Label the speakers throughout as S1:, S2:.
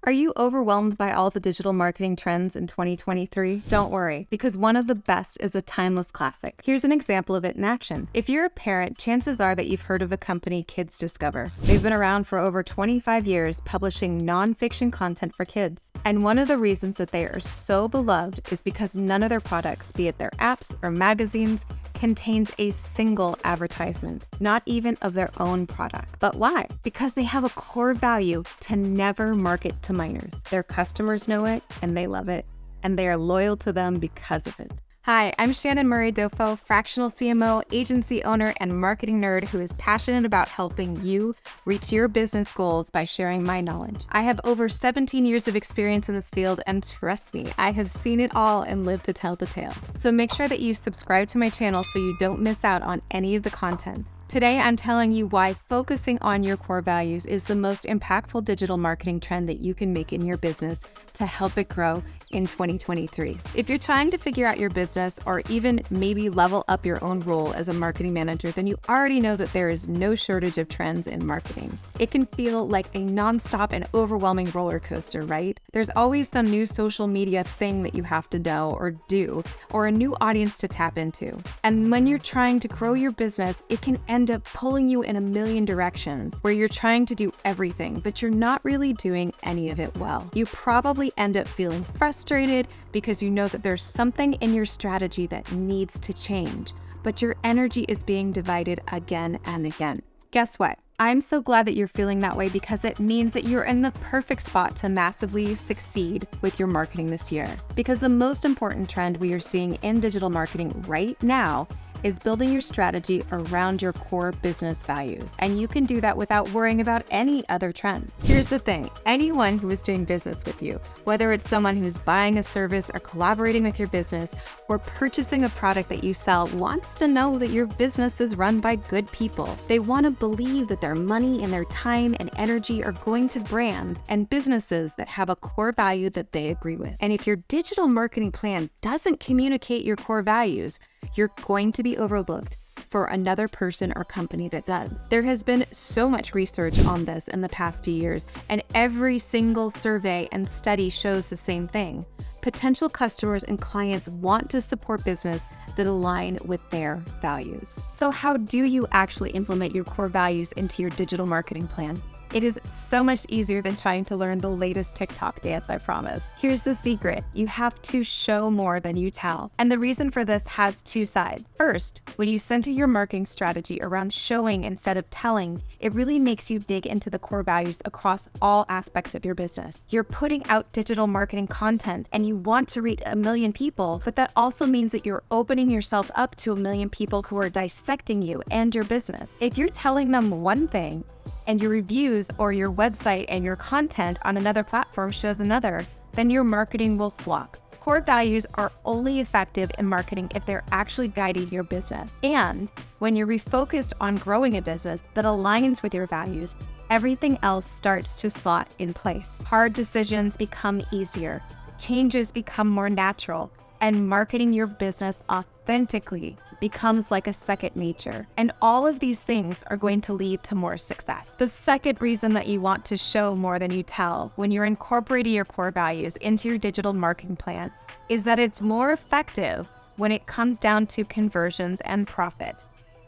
S1: Are you overwhelmed by all the digital marketing trends in 2023? Don't worry, because one of the best is a timeless classic. Here's an example of it in action. If you're a parent, chances are that you've heard of the company Kids Discover. They've been around for over 25 years, publishing nonfiction content for kids. And one of the reasons that they are so beloved is because none of their products, be it their apps or magazines, contains a single advertisement, not even of their own product. But why? Because they have a core value to never market to minors. Their customers know it and they love it, and they are loyal to them because of it. Hi, I'm Shannon Murray-Doffo, fractional CMO, agency owner, and marketing nerd who is passionate about helping you reach your business goals by sharing my knowledge. I have over 17 years of experience in this field, and trust me, I have seen it all and lived to tell the tale. So make sure that you subscribe to my channel so you don't miss out on any of the content. Today, I'm telling you why focusing on your core values is the most impactful digital marketing trend that you can make in your business to help it grow in 2023. If you're trying to figure out your business or even maybe level up your own role as a marketing manager, then you already know that there is no shortage of trends in marketing. It can feel like a nonstop and overwhelming roller coaster, right? There's always some new social media thing that you have to know or do, or a new audience to tap into. And when you're trying to grow your business, it can end up pulling you in a million directions where you're trying to do everything, but you're not really doing any of it well. You probably end up feeling frustrated because you know that there's something in your strategy that needs to change, but your energy is being divided again and again. Guess what? I'm so glad that you're feeling that way because it means that you're in the perfect spot to massively succeed with your marketing this year. Because the most important trend we are seeing in digital marketing right now is building your strategy around your core business values. And you can do that without worrying about any other trends. Here's the thing, anyone who is doing business with you, whether it's someone who's buying a service or collaborating with your business or purchasing a product that you sell, wants to know that your business is run by good people. They want to believe that their money and their time and energy are going to brands and businesses that have a core value that they agree with. And if your digital marketing plan doesn't communicate your core values, you're going to be overlooked for another person or company that does. There has been so much research on this in the past few years, and every single survey and study shows the same thing. Potential customers and clients want to support business that align with their values. So how do you actually implement your core values into your digital marketing plan? It is so much easier than trying to learn the latest TikTok dance, I promise. Here's the secret. You have to show more than you tell. And the reason for this has two sides. First, when you center your marketing strategy around showing instead of telling, it really makes you dig into the core values across all aspects of your business. You're putting out digital marketing content and you want to reach 1 million people, but that also means that you're opening yourself up to 1 million people who are dissecting you and your business. If you're telling them one thing, and your reviews or your website and your content on another platform shows another, then your marketing will flop. Core values are only effective in marketing if they're actually guiding your business. And when you're refocused on growing a business that aligns with your values, everything else starts to slot in place. Hard decisions become easier, changes become more natural, and marketing your business authentically becomes like a second nature. And all of these things are going to lead to more success. The second reason that you want to show more than you tell when you're incorporating your core values into your digital marketing plan is that it's more effective when it comes down to conversions and profit.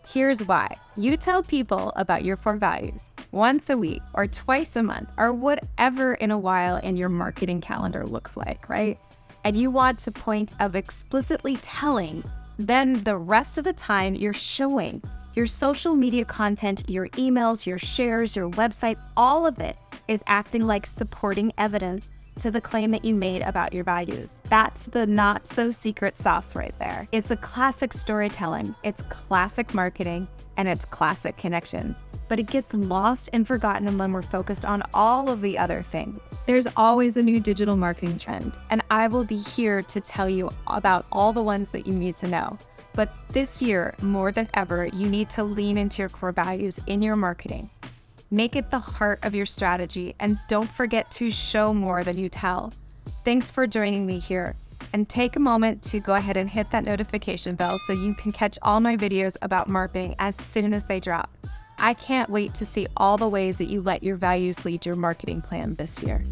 S1: Here's why. You tell people about your core values once a week or twice a month or whatever in a while in your marketing calendar looks like, right? And you want to point of explicitly telling, then the rest of the time you're showing your social media content, your emails, your shares, your website, all of it is acting like supporting evidence to the claim that you made about your values. That's the not so secret sauce right there. It's a classic storytelling, it's classic marketing, and it's classic connection. But it gets lost and forgotten when we're focused on all of the other things. There's always a new digital marketing trend, and I will be here to tell you about all the ones that you need to know. But this year, more than ever, you need to lean into your core values in your marketing. Make it the heart of your strategy, and don't forget to show more than you tell. Thanks for joining me here. And take a moment to go ahead and hit that notification bell so you can catch all my videos about marketing as soon as they drop. I can't wait to see all the ways that you let your values lead your marketing plan this year.